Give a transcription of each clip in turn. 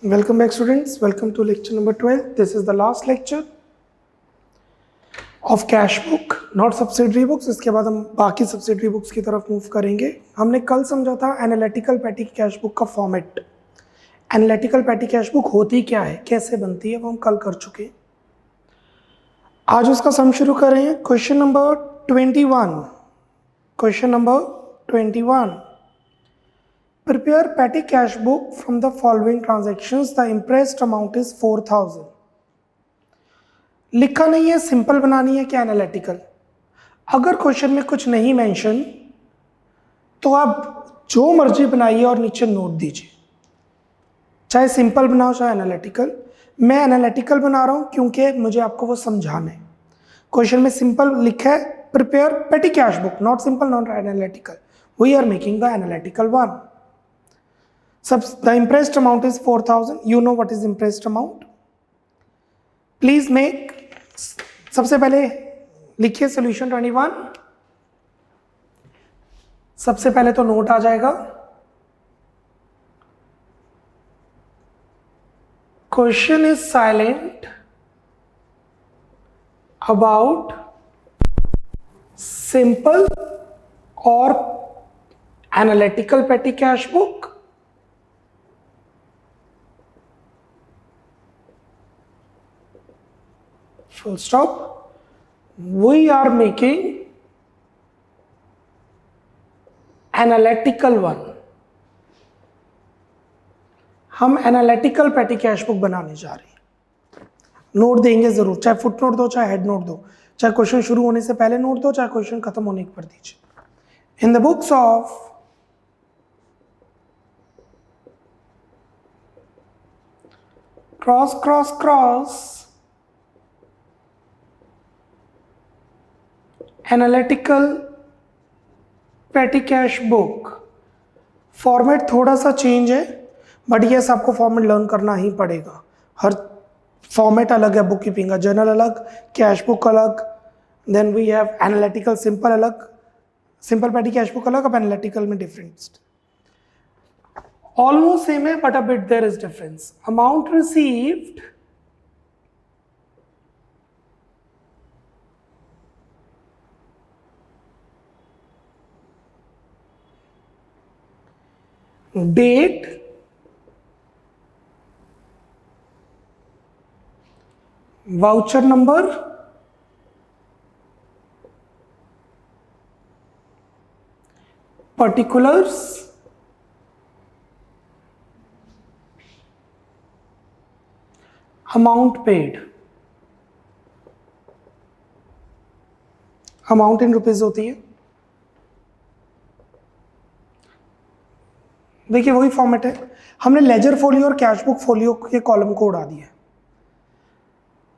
Welcome back students, welcome to lecture number 12. This is the last lecture of cash book, not subsidiary books. इसके बाद हम बाकी subsidiary books की तरफ move करेंगे। हमने कल समझा था एनालिटिकल पैटी कैश बुक का format. Analytical petty cash book होती क्या है, कैसे बनती है, वो हम कल कर चुके हैं। आज उसका सम शुरू कर रहे हैं। Question number 21। Question number 21। Prepare petty cash book from the following transactions. The impressed amount is 4000. लिखा नहीं है, सिंपल बनानी है क्या एनालिटिकल। अगर क्वेश्चन में कुछ नहीं मेंशन तो आप जो मर्जी बनाइए और नीचे नोट दीजिए, चाहे सिंपल बनाओ चाहे एनालिटिकल। मैं एनालिटिकल बना रहा हूं क्योंकि मुझे आपको वो समझाना है। क्वेश्चन में सिंपल लिखा है prepare petty cash book, not simple not analytical. We are making the analytical one. The impressed amount is 4000. You know what is impressed amount. Please make, सबसे पहले लिखिए solution 21। सबसे पहले तो नोट आ जाएगा, question is silent about simple और analytical petty cash book. Full stop. We are making analytical one. हम एनालिटिकल पेटी कैश बुक बनाने जा रहे हैं। नोट देंगे जरूर, चाहे फुट नोट दो चाहे हेड नोट दो, चाहे क्वेश्चन शुरू होने से पहले नोट दो चाहे क्वेश्चन खत्म होने पर दीजिए। In the books of cross cross cross analytical petty cash book, format थोड़ा सा चेंज है बट यस आपको फॉर्मेट लर्न करना ही पड़ेगा। हर फॉर्मेट अलग है, बुक कीपिंग का जर्नल अलग, कैश बुक अलग, then we have analytical simple अलग, सिंपल पेटी कैश बुक अलग, अब एनालिटिकल में डिफरेंस ऑलमोस्ट सेम है but a bit there is difference. Amount received date voucher number particulars amount paid. Amount in rupees होती है। देखिए वही फॉर्मेट है, हमने लेजर फोलियो और कैश बुक फोलियो के कॉलम को उड़ा दिया।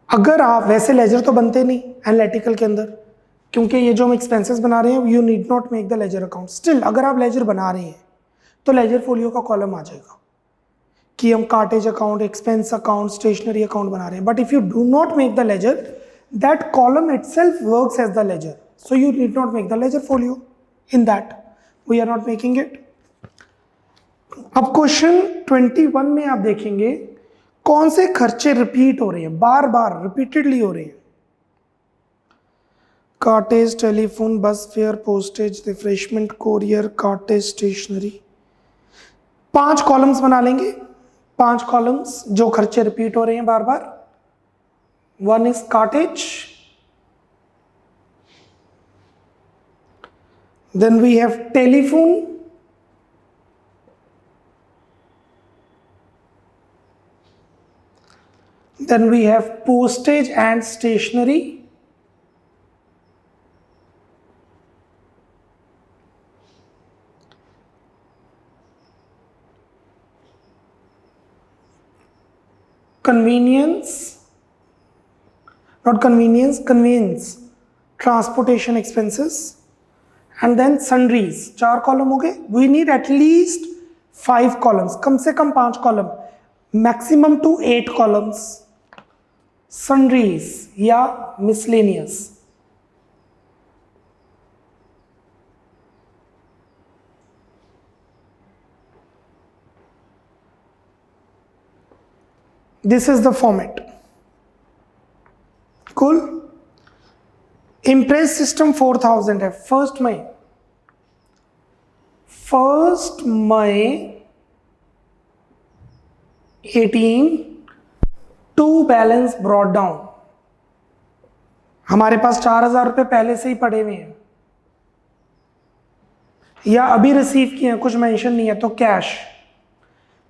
अगर आप वैसे लेजर तो बनते नहीं एनालिटिकल के अंदर, क्योंकि ये जो हम एक्सपेंसेस बना रहे हैं you need not make the ledger account. Still अगर आप लेजर बना रहे हैं तो लेजर फोलियो का कॉलम आ जाएगा कि हम cartage account, expense account, stationery account बना रहे हैं। But if you do not make the ledger, that column itself works as the ledger, so you need not make the ledger folio in that. We are not making it. अब question 21 में आप देखेंगे कौन से खर्चे repeat हो रहे हैं, बार बार रिपीटेडली हो रहे हैं। Cartage, telephone, bus fare, postage, refreshment, courier, cartage, stationery. 5 columns बना लेंगे, 5 कॉलम्स जो खर्चे रिपीट हो रहे हैं बार बार। One is cartage, then we have telephone, then we have postage and stationery, convenience, not convenience, conveyance, transportation expenses, and then sundries। 4 column हो गए। we need at least 5 columns, कम से कम 5 column, maximum to 8 columns sundries या miscellaneous. This is the format. Cool. Imprest system 4000 है. 1 May 18 to balance brought down. हमारे पास 4000 रुपये पहले से ही पड़े हुए हैं या अभी रिसीव किए हैं, कुछ मेंशन नहीं है, तो कैश.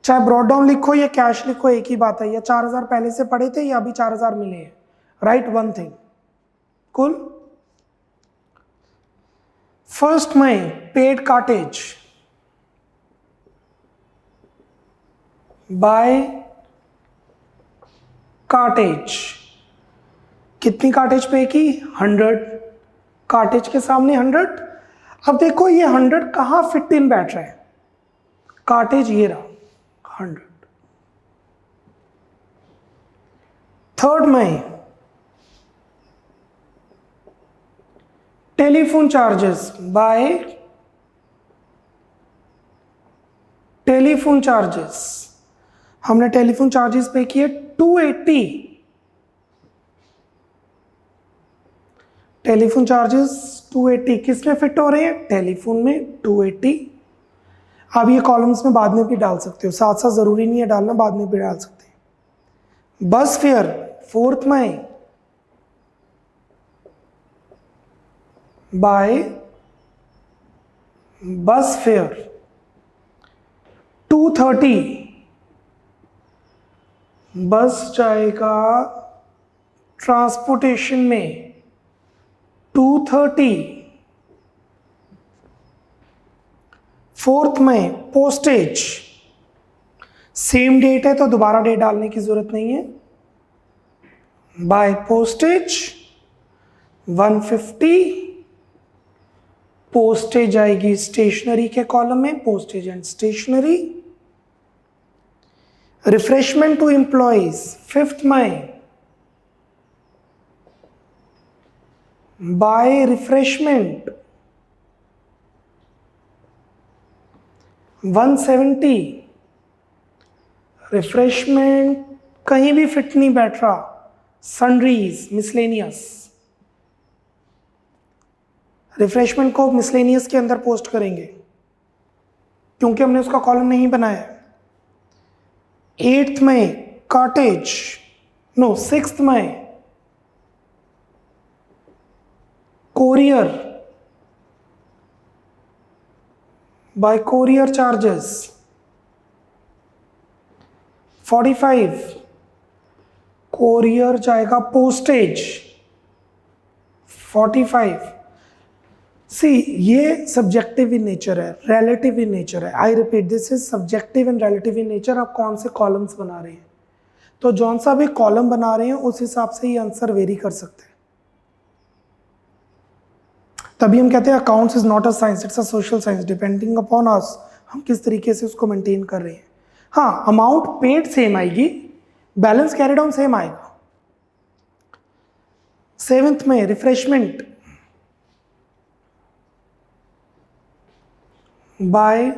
चाहे ब्रॉट डाउन लिखो या कैश लिखो एक ही बात है. या 4000 पहले से पड़े थे या अभी 4000 मिले हैं. Right one thing. कूल. 1 मई पेड कार्टेज बाय कार्टेज. कितनी कार्टेज पे की? 100. कार्टेज के सामने 100. अब देखो ये 100 कहां फिट इन बैठ रहा है. कार्टेज ये रहा 100. 3 May telephone charges by telephone charges. हमने टेलीफोन चार्जेस पे किए 280. टेलीफोन चार्जेस 280 किस में फिट हो रहे हैं? टेलीफोन में 280. आप ये कॉलम्स में बाद में भी डाल सकते हो, साथ साथ जरूरी नहीं है डालना, बाद में भी डाल सकते हैं. बस fair 4 May by bus fair 230. बस जाएगा ट्रांसपोर्टेशन में 230. 4 मई पोस्टेज. सेम डेट है तो दोबारा डेट डालने की जरूरत नहीं है. By postage 150. पोस्टेज आएगी स्टेशनरी के कॉलम में, postage and stationery. Refreshment to employees 5 मई बाय रिफ्रेशमेंट 170. रिफ्रेशमेंट कहीं भी फिट नहीं बैठ रहा. Sundries miscellaneous. रिफ्रेशमेंट को मिसलेनियस के अंदर पोस्ट करेंगे क्योंकि हमने उसका कॉलम नहीं बनाया. 8 May cartage 6 May courier by courier charges 45. Courier जाएगा पोस्टेज 45. सी ये सब्जेक्टिव इन नेचर है, रिलेटिव इन नेचर है. I repeat, this is subjective and relative in nature. आप कौन से कॉलम्स बना रहे हैं, तो जौन सा भी कॉलम बना रहे हैं उस हिसाब से ये आंसर वेरी कर सकते हैं. तभी हम कहते हैं accounts is not a science, it's a social science, depending upon us हम किस तरीके से उसको मेंटेन कर रहे हैं. हाँ, अमाउंट पेड सेम आएगी, बैलेंस कैरिड ऑन सेम आएगा. 7 में रिफ्रेशमेंट बाय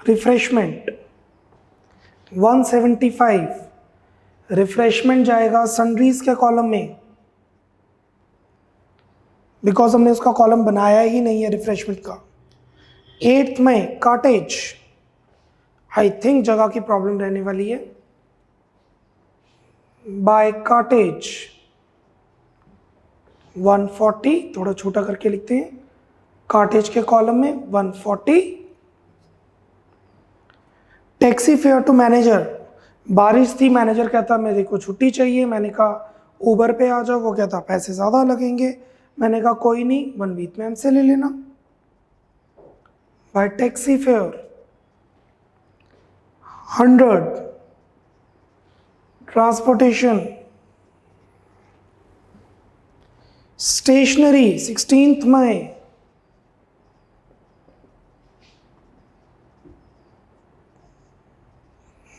रिफ्रेशमेंट 175. रिफ्रेशमेंट जाएगा सनरीज के कॉलम में बिकॉज हमने उसका कॉलम बनाया ही नहीं है रिफ्रेशमेंट का. 8 में कॉटेज. आई थिंक जगह की प्रॉब्लम रहने वाली है. By cartage 140. थोड़ा छोटा करके लिखते हैं. कॉटेज के कॉलम में 140. Taxi fare to manager. बारिश थी, मैनेजर कहता मेरे को छुट्टी चाहिए. मैंने कहा ऊबर पे आ जाओ. वो कहता पैसे ज़्यादा लगेंगे. मैंने कहा कोई नहीं, 1 वीक में हमसे ले लेना. By taxi fare 100. Transportation stationery 16 मई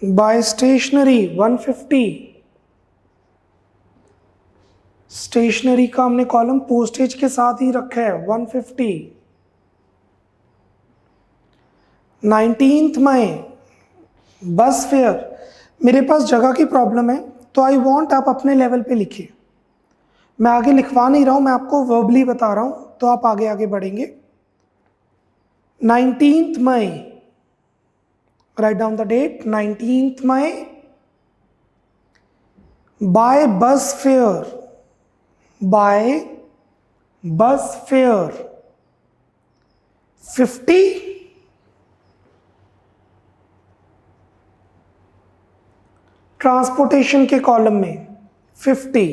बाय स्टेशनरी 150. स्टेशनरी का हमने कॉलम पोस्टेज के साथ ही रखा है 150. 19 मई बस फेयर, मेरे पास जगह की प्रॉब्लम है तो आई वॉन्ट आप अपने लेवल पे लिखिए। मैं आगे लिखवा नहीं रहा हूं, मैं आपको वर्बली बता रहा हूं, तो आप आगे आगे बढ़ेंगे। 19th मई, write down the date, 19th मई, by bus fare, by bus fare 50, transportation के कॉलम में 50,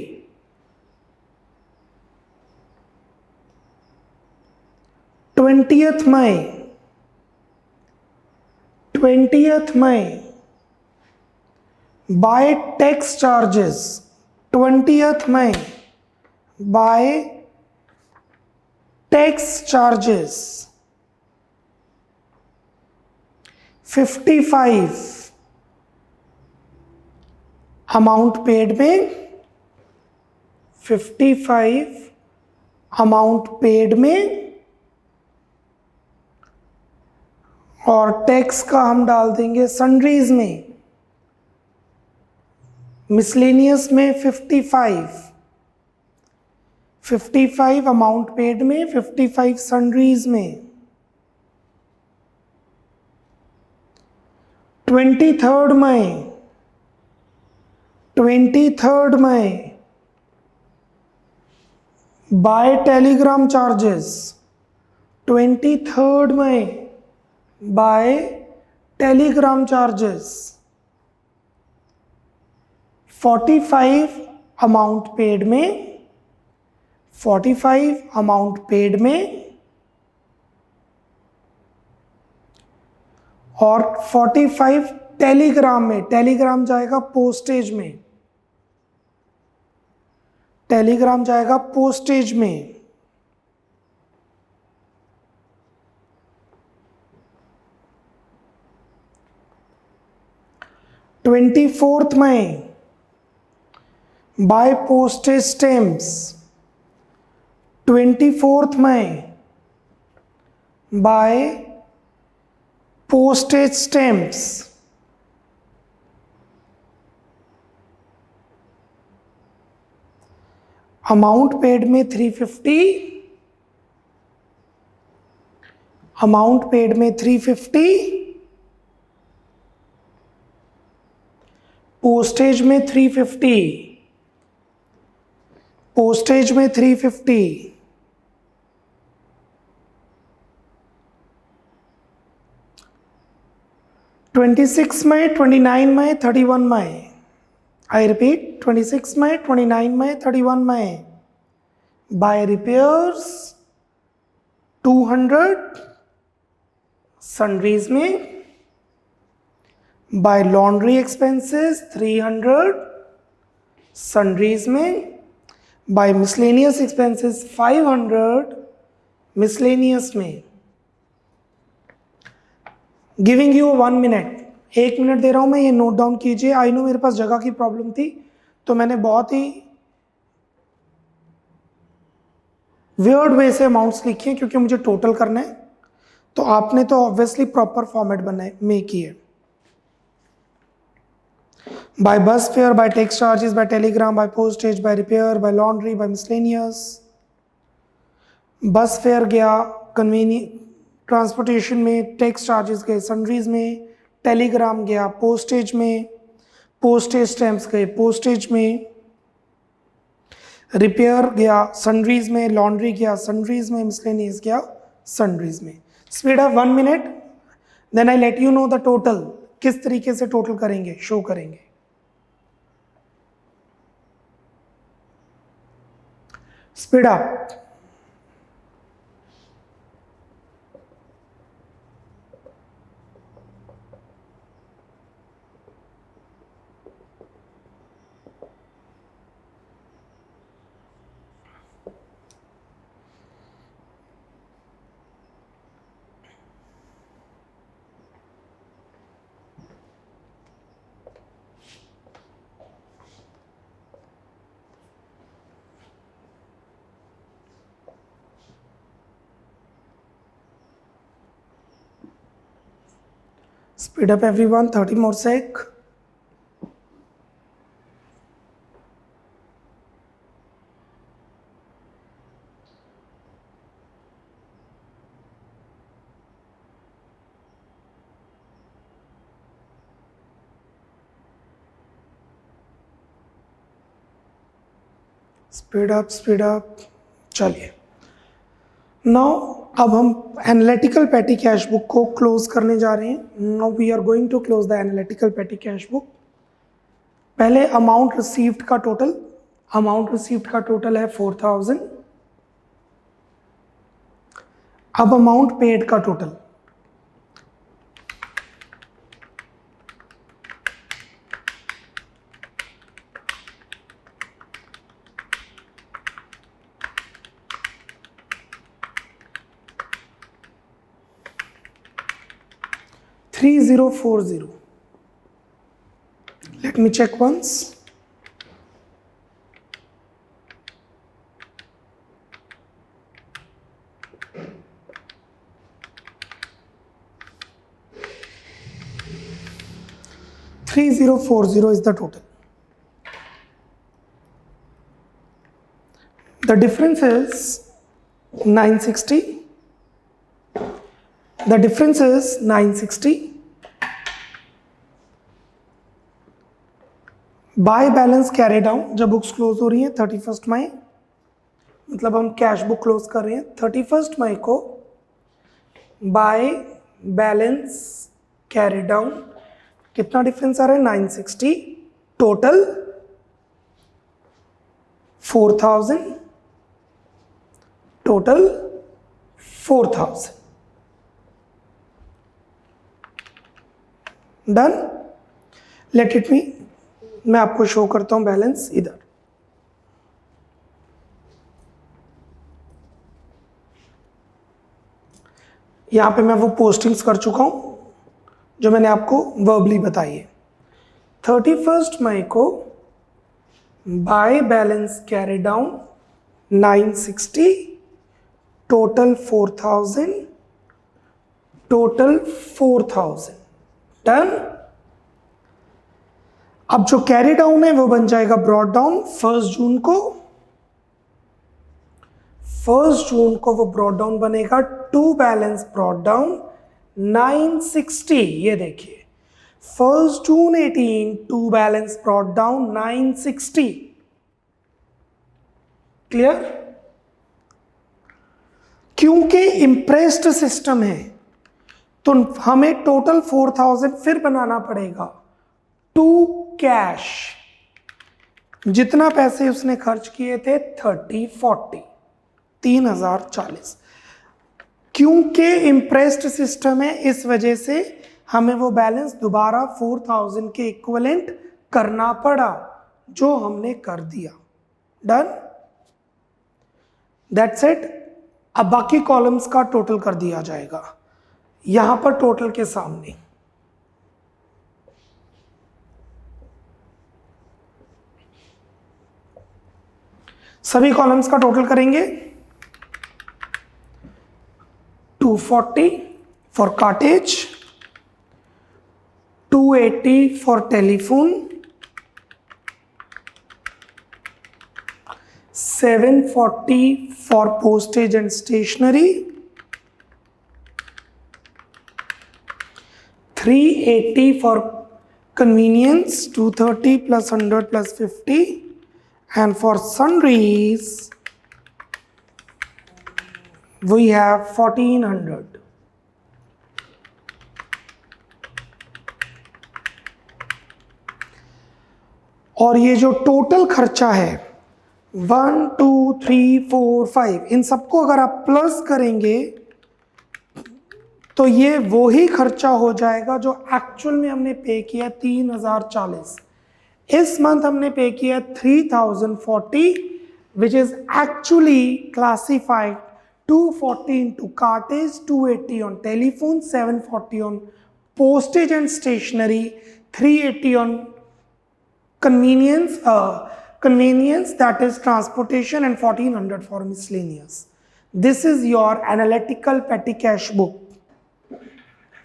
20th मई, 20th मई, बाय टैक्स चार्जेस, 20th मई, by tax charges 55, amount paid में 55, अमाउंट पेड में, और टैक्स का हम डाल देंगे सन्ड्रीज में, मिसलेनियस में 55, 55 अमाउंट पेड में, 55 सन्ड्रीज में। 23rd May, 23rd May, by telegram charges, 23rd May, by telegram charges 45 amount paid में, 45 अमाउंट पेड में, और 45 टेलीग्राम में, टेलीग्राम जाएगा पोस्टेज में, टेलीग्राम जाएगा पोस्टेज में। 24th May, by postage stamps, 24th May, by postage stamps, amount paid में 350, amount paid में 350, पोस्टेज में 350, पोस्टेज में 350, 26 May, 29 May, 31 May, I repeat 26 May, 29 May, 31 May, by repairs 200 sundries में, by laundry expenses 300 sundries में, by miscellaneous expenses 500 miscellaneous में। Giving you 1 minute, 1 minute दे रहा हूं मैं, ये नोट डाउन कीजिए। आई नो मेरे पास जगह की प्रॉब्लम थी तो मैंने बहुत ही वियर्ड वे से अमाउंट्स लिखे हैं क्योंकि मुझे टोटल करना है, तो आपने तो ऑब्वियसली प्रॉपर फॉर्मेट बनाए में किए। By bus fare, by tax charges, by telegram, by postage, by repair, by laundry, by miscellaneous. Bus fare गया ट्रांसपोर्टेशन में, टैक्स चार्जेस गए सन्ड्रीज में, टेलीग्राम गया पोस्टेज में, पोस्टेज स्टैम्प्स गए पोस्टेज में, रिपेयर गया सन्ड्रीज में, लॉन्ड्री गया सन्ड्रीज में, मिसलेनियस गया सन्ड्रीज में। Speed of 1 minute, then I let you know the total, किस तरीके से टोटल करेंगे, शो करेंगे। Speed up. Speed up everyone, 30 more sec. Speed up चलिए नाउ अब हम एनालिटिकल पेटी कैश बुक को क्लोज करने जा रहे हैं। Now we are going to close the analytical petty cash book. पहले अमाउंट रिसीव्ड का टोटल है 4000। अब अमाउंट पेड का total, $3040. Let me check once. $3040 is the total. The difference is 960. The difference is 960. Bye balance carry down, जब books close हो रही हैं 31 मई, मतलब हम कैश बुक क्लोज कर रहे हैं 31 मई को, बाय बैलेंस कैरी डाउन कितना डिफरेंस आ रहा है 960, total 4000, total 4000 done. Let it me, मैं आपको शो करता हूं बैलेंस इधर। यहां पे मैं वो पोस्टिंग्स कर चुका हूं जो मैंने आपको वर्बली बताई है। 31 मई को by balance carry down 960, total 4000, total 4000 done. अब जो कैरी डाउन है वो बन जाएगा ब्रॉड डाउन। 1 जून को वो ब्रॉड डाउन बनेगा, टू बैलेंस ब्रॉड डाउन 960। ये देखिए 1 जून 18 to balance brought down 960। Clear? क्योंकि इम्प्रेस्ड सिस्टम है तो हमें टोटल 4000 फिर बनाना पड़ेगा टू कैश। जितना पैसे उसने खर्च किए थे 3040 क्योंकि इम्प्रेस्ड सिस्टम है, इस वजह से हमें वो बैलेंस दोबारा 4000 के इक्विवेलेंट करना पड़ा, जो हमने कर दिया। Done, that's it. अब बाकी कॉलम्स का टोटल कर दिया जाएगा यहां पर टोटल के सामने। सभी कॉलम्स का टोटल करेंगे। 240 for cartage, 280 for telephone, 740 for postage and stationery, 380 for convenience, 230 plus 100 plus 50, and for sundries we have 1400. और ये जो टोटल खर्चा है 1 2 3 4 5, इन सबको अगर आप प्लस करेंगे तो ये वो ही खर्चा हो जाएगा जो एक्चुअल में हमने पे किया 3040। इस मंथ हमने पे किया 3040, which is actually classified 240 into cartage, 280 on telephone, 740 on postage and stationery, 380 on convenience, that is transportation, and 1400 for miscellaneous. This is your analytical petty cash book.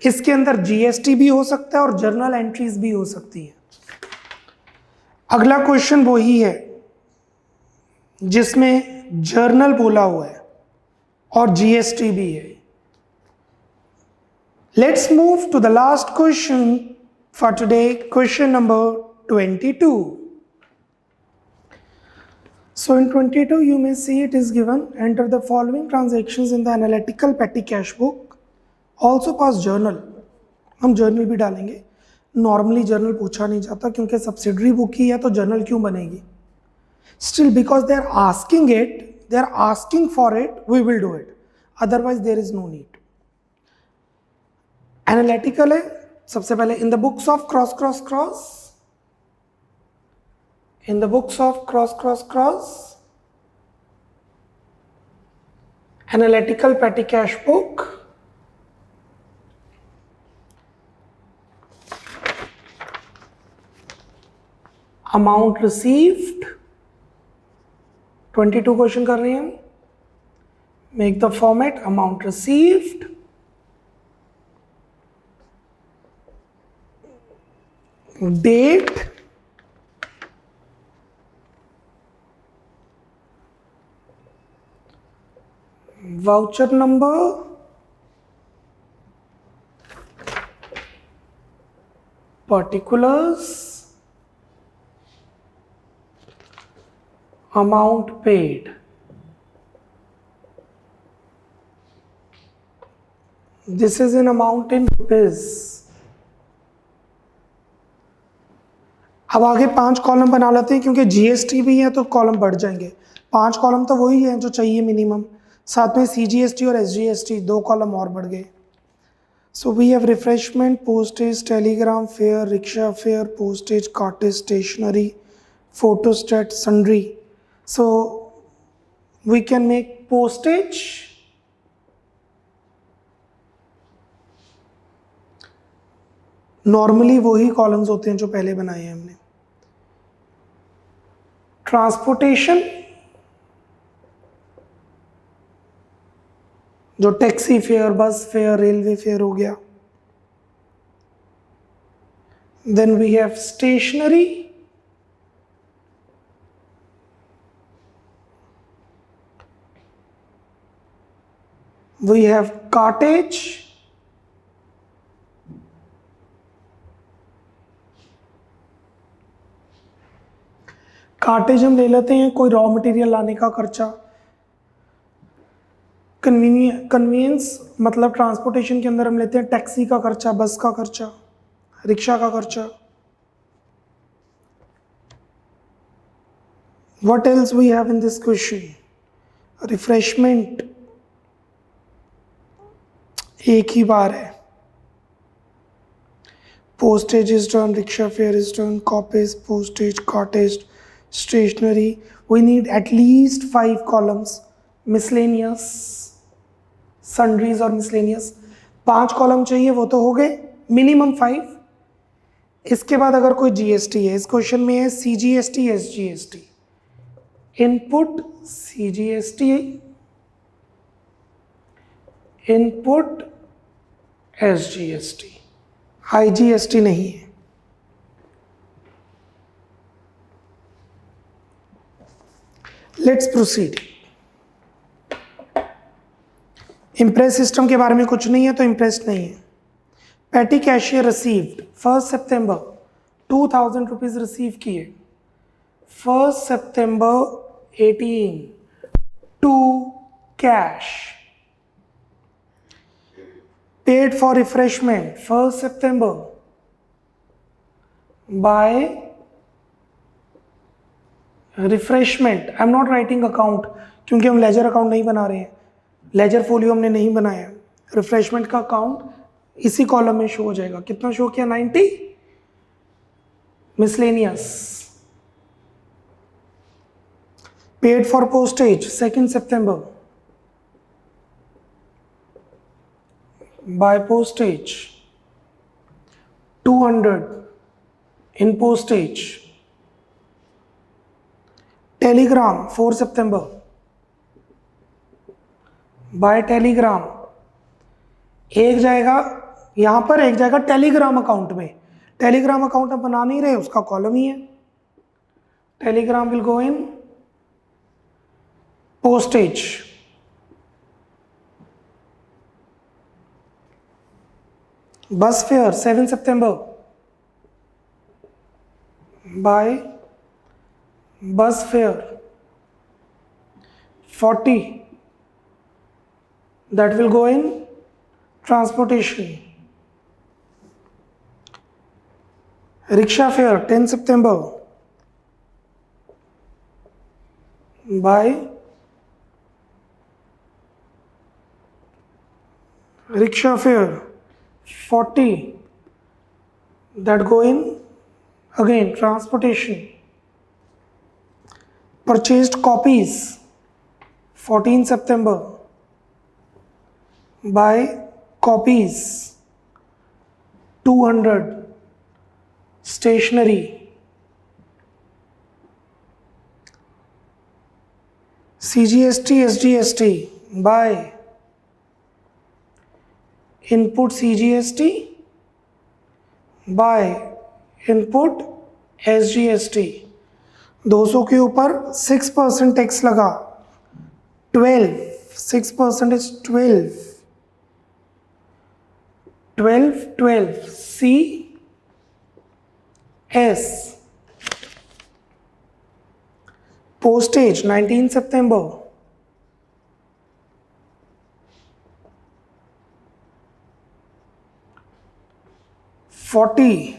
इसके अंदर जीएसटी भी हो सकता है और जर्नल एंट्रीज भी हो सकती है। अगला क्वेश्चन वही है जिसमें जर्नल बोला हुआ है और जीएसटी भी है। Let's move to the last question for today, question number 22. So in 22 you may see it is given, enter the following transactions in the analytical petty cash book, also pass journal. हम journal भी डालेंगे। Normally journal पूछा नहीं जाता क्योंकि subsidiary book ही है, तो journal क्यों बनेगी? Still because they are asking it, they are asking for it, we will do it, otherwise there is no need. Analytical है। सबसे पहले in the books of cross cross cross, in the books of cross cross cross, analytical petty cash book, amount received, 22 question कर रहे हैं हम। Make the format amount received, date, voucher number, particulars, amount paid. This is an amount in rupees. अब आगे 5 column बना लेते हैं क्योंकि जीएसटी भी है तो कॉलम बढ़ जाएंगे। 5 कॉलम तो वही है जो चाहिए मिनिमम, साथ में सीजीएसटी और एसजीएसटी 2 कॉलम और बढ़ गए। So we have refreshment, postage, telegram fare, rickshaw fare, postage, cartage, stationery, photostat, sundry. So we can make postage, normally वही कॉलम्स होते हैं जो पहले बनाए हैं हमने। ट्रांसपोर्टेशन, जो taxi fare, bus fare, railway fare हो गया। Then we have stationery, we have cartage, cartage हम ले लेते हैं कोई रॉ मटेरियल लाने का खर्चा। कन्वीनियंस मतलब ट्रांसपोर्टेशन के अंदर हम लेते हैं टैक्सी का खर्चा, बस का खर्चा, रिक्शा का खर्चा। What else we have in this question? Refreshment एक ही बार है, postage is done, rickshaw fare is done, copies, postage, cartage, stationery. We need at least 5 columns. Miscellaneous, sundries और miscellaneous 5 कॉलम चाहिए, वो तो हो गए मिनिमम 5। इसके बाद अगर कोई जीएसटी है, इस क्वेश्चन में है CGST, SGST. Input CGST, input SGST, IGST नहीं है। Let's proceed. इम्प्रेस सिस्टम के बारे में कुछ नहीं है तो इम्प्रेस नहीं है। पैटी कैशियर रिसीव्ड 1 सितंबर 2000 रुपीज रिसीव किए 1 सितंबर 18 to cash. paid for refreshment 1 September by refreshment. I am not writing account क्योंकि हम लेजर अकाउंट नहीं बना रहे हैं, लेजर फोलियो हमने नहीं बनाया। रिफ्रेशमेंट का अकाउंट इसी कॉलम में शो हो जाएगा। कितना शो किया? 90। Miscellaneous paid for postage 2 September by postage 200 in postage। टेलीग्राम 4 September by टेलीग्राम। एक जाएगा यहां पर एक जाएगा टेलीग्राम अकाउंट में, टेलीग्राम अकाउंट आप बना नहीं रहे, उसका कॉलम ही है। Telegram will go in postage. Bus fare 7 सितंबर, by bus fare 40, that will go in transportation. Rickshaw fare 10 September, by rickshaw fare 40, that go in again transportation. Purchased copies 14 September, by copies 200, stationery. CGST SGST, by input CGST, by input SGST। 200 के ऊपर 6% tax लगा, 12, 6% is 12, 12 C S। Postage 19 September, $40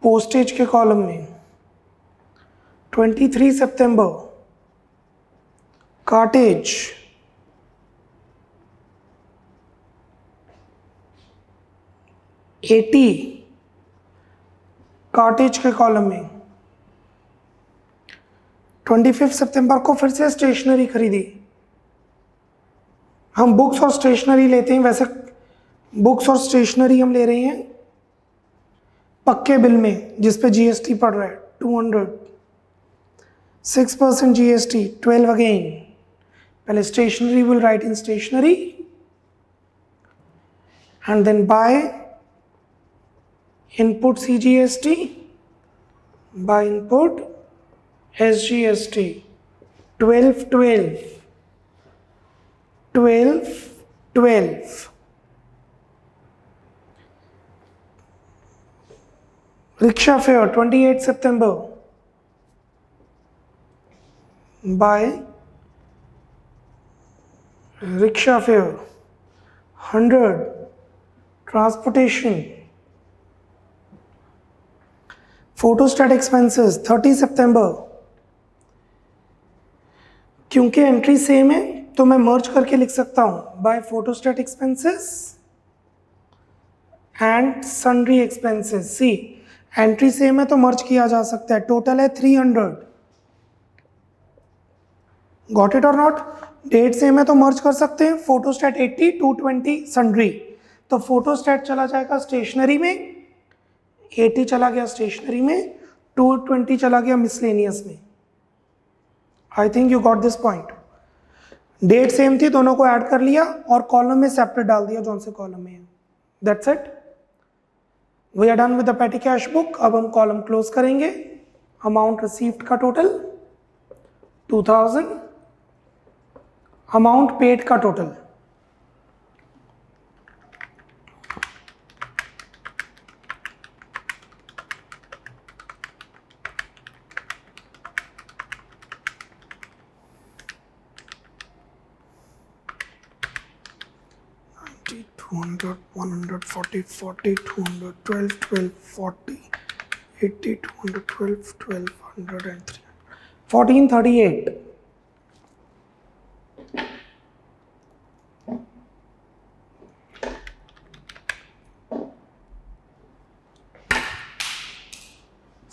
postage के column में। 23 सितंबर cartridge, 80 cartridge के column में। 25 सितंबर को फिर से स्टेशनरी खरीदी। हम बुक्स और स्टेशनरी लेते हैं, वैसे बुक्स और स्टेशनरी हम ले रहे हैं पक्के बिल में जिस पे जीएसटी पड़ रहा है 200, 6% जीएसटी 12 अगेन। पहले stationery will write in stationery and then by input CGST, by input SGST 12 12 12 12। Rickshaw fare 28 September, by rickshaw fare 100, transportation। Photostat expenses 30 September। क्योंकि एंट्री सेम है तो मैं मर्ज करके लिख सकता हूं by photostat expenses and sundry expenses. See entry same है तो मर्ज किया जा सकता है। टोटल है 300, गॉट इट और नॉट। डेट सेम है तो मर्ज कर सकते हैं। फोटोस्टेट 80, 220 सन्ड्री, तो फोटोस्टेट चला जाएगा स्टेशनरी में, 80 चला गया स्टेशनरी में, 220 चला गया मिसलेनियस में। I think you got this point. Date same थी, दोनों को ऐड कर लिया और कॉलम में सेपरेट डाल दिया जौन से कॉलम में है। That's it, we are done with the petty cash book. अब हम कॉलम क्लोज करेंगे। अमाउंट रिसीव्ड का टोटल 2000, अमाउंट पेड का total $200, 140, 40, 200, 12, 12, 40, 80, 200, 12, 12, 100 and 300, 1438।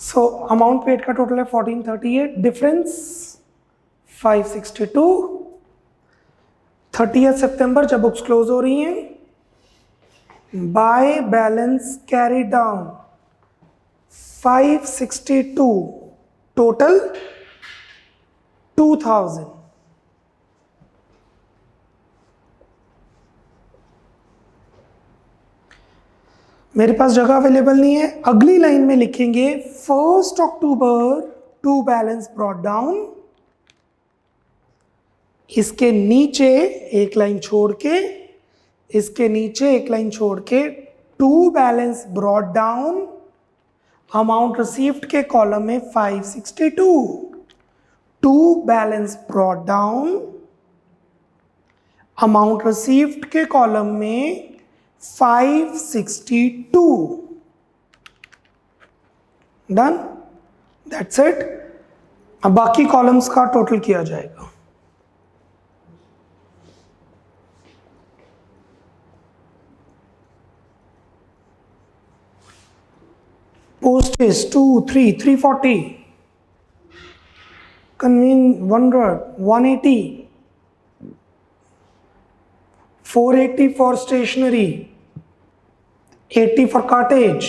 So amount paid का टोटल है 1438, डिफरेंस 562। 30 सितंबर जब बुक्स क्लोज हो रही हैं, bye balance carry down 562, total 2000। मेरे पास जगह अवेलेबल नहीं है, अगली लाइन में लिखेंगे 1 अक्टूबर टू बैलेंस ब्रॉट डाउन, इसके नीचे एक लाइन छोड़ के, इसके नीचे एक लाइन छोड़ के to balance brought down, amount received के कॉलम में 562, to balance brought down, amount received के कॉलम में 562, डन, दैट्स इट। अब बाकी कॉलम्स का टोटल किया जाएगा। Postage 2, 3, 340, convene 100, 180, 480 for stationery, 80 for cartage,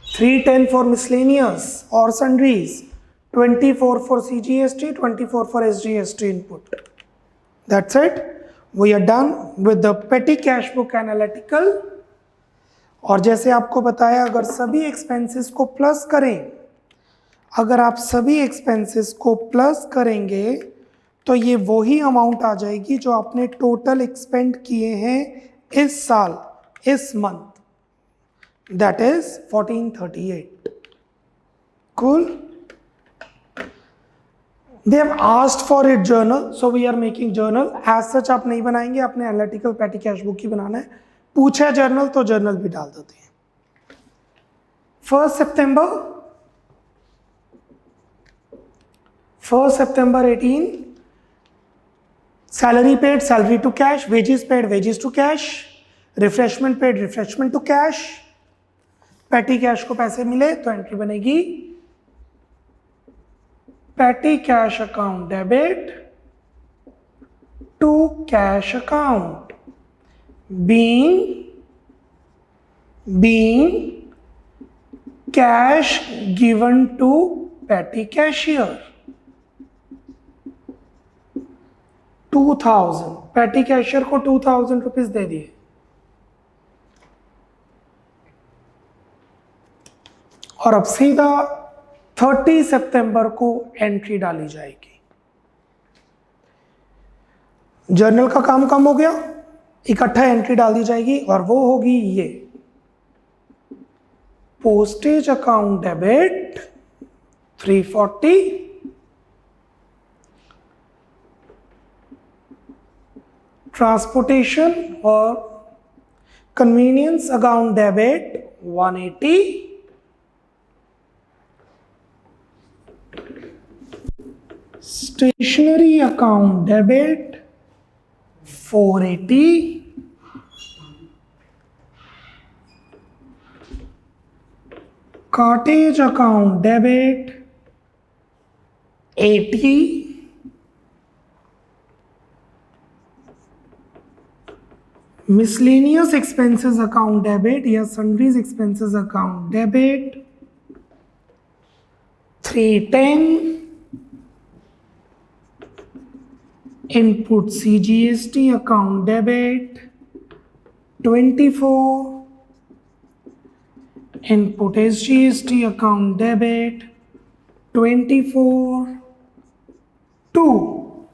310 for miscellaneous or sundries, 24 for CGST, 24 for SGST input. That's it. We are done with the petty cash book analytical. और जैसे आपको बताया, अगर सभी एक्सपेंसेस को प्लस करें, अगर आप सभी एक्सपेंसेस को प्लस करेंगे तो ये वही अमाउंट आ जाएगी जो आपने टोटल एक्सपेंड किए हैं इस साल, इस month, that is 1438। Cool. They have asked for it journal, so we are making journal. As such आप नहीं बनाएंगे, आपने एनालिटिकल पैटी कैश बुक ही बनाना है। पूछा जर्नल तो जर्नल भी डाल देते हैं। 1 सितंबर 18, salary paid, salary to cash, wages paid, wages to cash, refreshment paid, refreshment to cash, petty cash को पैसे मिले तो एंट्री बनेगी petty cash account debit to cash account being cash given to petty cashier, 2000, petty cashier को 2000 rupees दे दिए। और अब सीधा 30 सितंबर को एंट्री डाली जाएगी। जर्नल का काम कम हो गया, इकट्ठा एंट्री डाल दी जाएगी और वो होगी ये पोस्टेज अकाउंट डेबिट 340, ट्रांसपोर्टेशन और conveyance account debit 180, stationery account debit 480, cartage account debit 80, miscellaneous expenses account debit या sundries expenses account debit 310, input CGST account debit 24, input SGST account debit 24, 2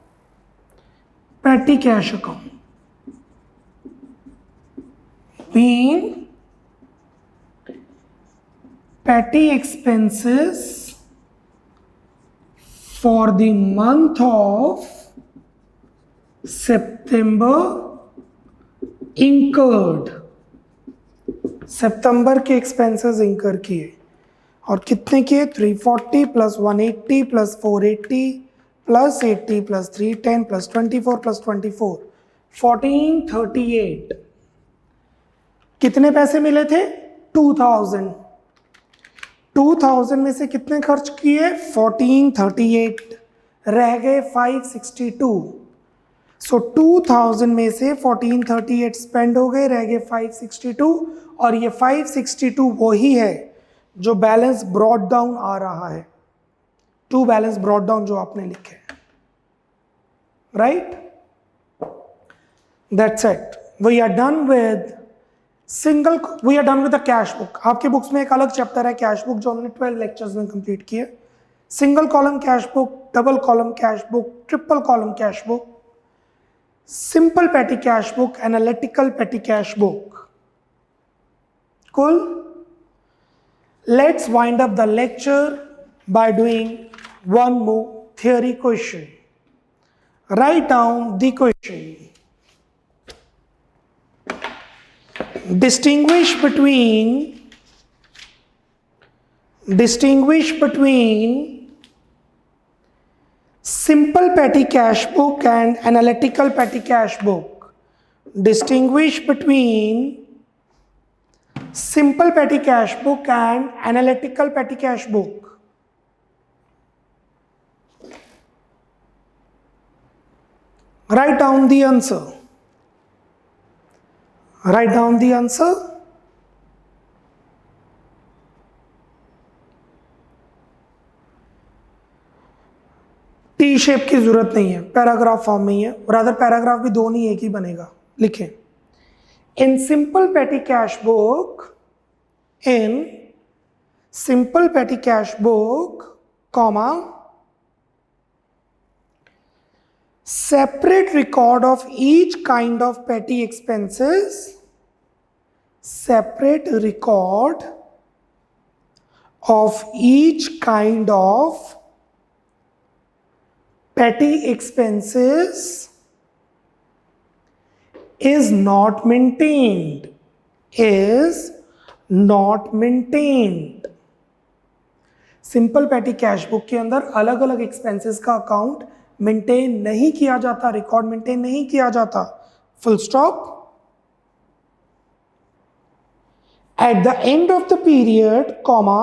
petty cash account being petty expenses for the month of September incurred, सितंबर के expenses इंकर किए और कितने किए 340 plus 180 plus 480 plus 80 plus 310 plus 24 plus 24 1438। कितने पैसे मिले थे 2000, 2000 में से कितने खर्च किए 1438, रह गए 562। सो 2000 में से 1438 स्पेंड हो गए, रह गए 562 और ये 562 वही है जो बैलेंस ब्रॉट डाउन आ रहा है, टू बैलेंस ब्रॉट डाउन जो आपने लिखे हैं, right. That's it, we are done with single, we are done with the cash book. आपकी बुक्स में एक अलग चैप्टर है कैश बुक जो हमने 12 लेक्चर्स में कंप्लीट किए। Single column cash book, double column cash book, triple column cash book, simple petty cash book, analytical petty cash book. Cool? Let's wind up the lecture by doing one more theory question. Write down the question. Distinguish between simple petty cash book and analytical petty cash book. Distinguish between simple petty cash book and analytical petty cash book. Write down the answer. Write down the answer. T shape की जरूरत नहीं है, paragraph form में ही है, और other paragraph भी दो नहीं एक ही बनेगा। लिखें, in simple petty cash book, comma, separate record of each kind of petty expenses, separate record of each kind of petty expenses is not maintained, simple petty cash book के अंदर अलग अलग एक्सपेंसेस का अकाउंट मेंटेन नहीं किया जाता, record maintain नहीं किया जाता। Full stop. At the end of the period comma,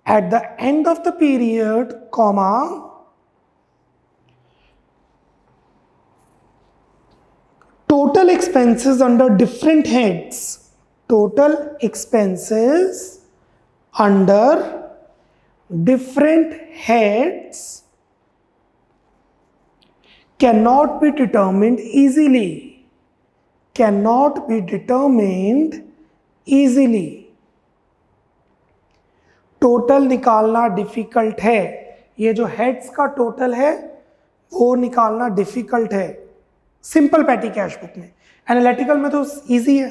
at the end of the period comma, total expenses under different heads, total expenses under different heads cannot be determined easily, cannot be determined easily। Total निकालना difficult है, ये जो heads का total है वो निकालना difficult है simple petty cash book में। एनालिटिकल में तो इजी है,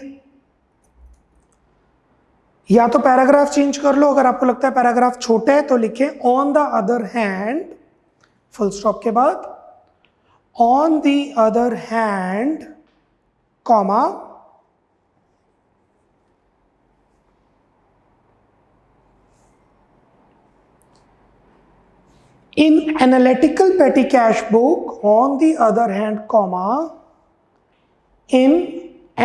या तो पैराग्राफ चेंज कर लो, अगर आपको लगता है पैराग्राफ छोटे है तो लिखें on the other hand, full stop के बाद on the other hand comma, in analytical petty cash book, on the other hand, comma, in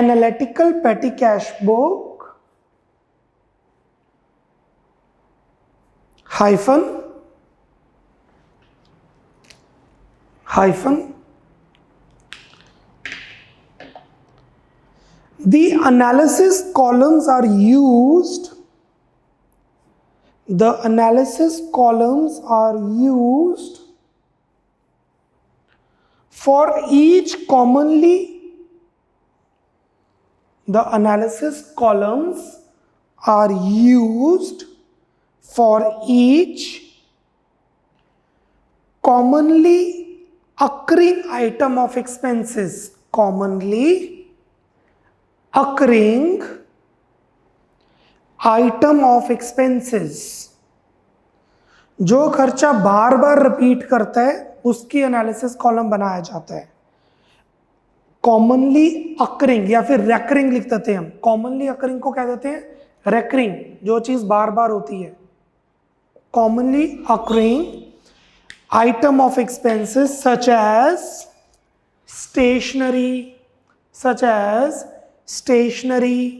analytical petty cash book, hyphen, the analysis columns are used, the analysis columns are used for each commonly, the analysis columns are used for each commonly occurring item of expenses, commonly occurring item of expenses, जो खर्चा बार बार repeat करता है उसकी analysis column बनाया जाता है। Commonly occurring या फिर रेकरिंग लिख देते हैं हम, कॉमनली अकरिंग को क्या देते हैं, रेकरिंग, जो चीज बार बार होती है। Commonly occurring item of expenses such as stationery,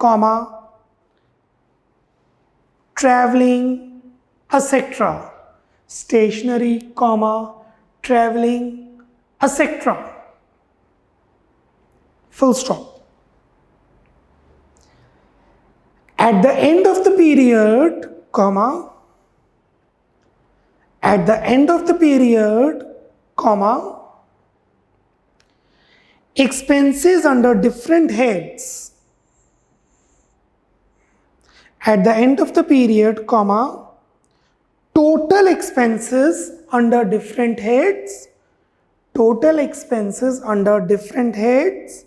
comma, traveling, etc. Stationery, comma, traveling, etc. Full stop. At the end of the period, comma, at the end of the period, comma, expenses under different heads at the end of the period, comma, total expenses under different heads, total expenses under different heads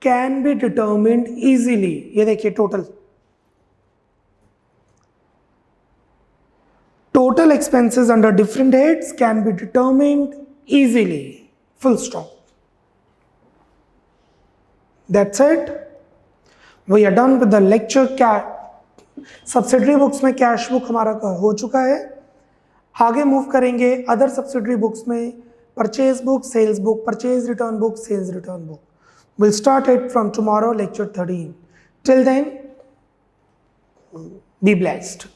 can be determined easily. ये देखिए total expenses under different heads can be determined easily, full stop. That's it. We are done with the lecture. Subsidiary books में cash book हमारा हो चुका है. आगे move करेंगे other subsidiary books में, purchase book, sales book, purchase return book, sales return book. We'll start it from tomorrow, lecture 13. Till then, be blessed.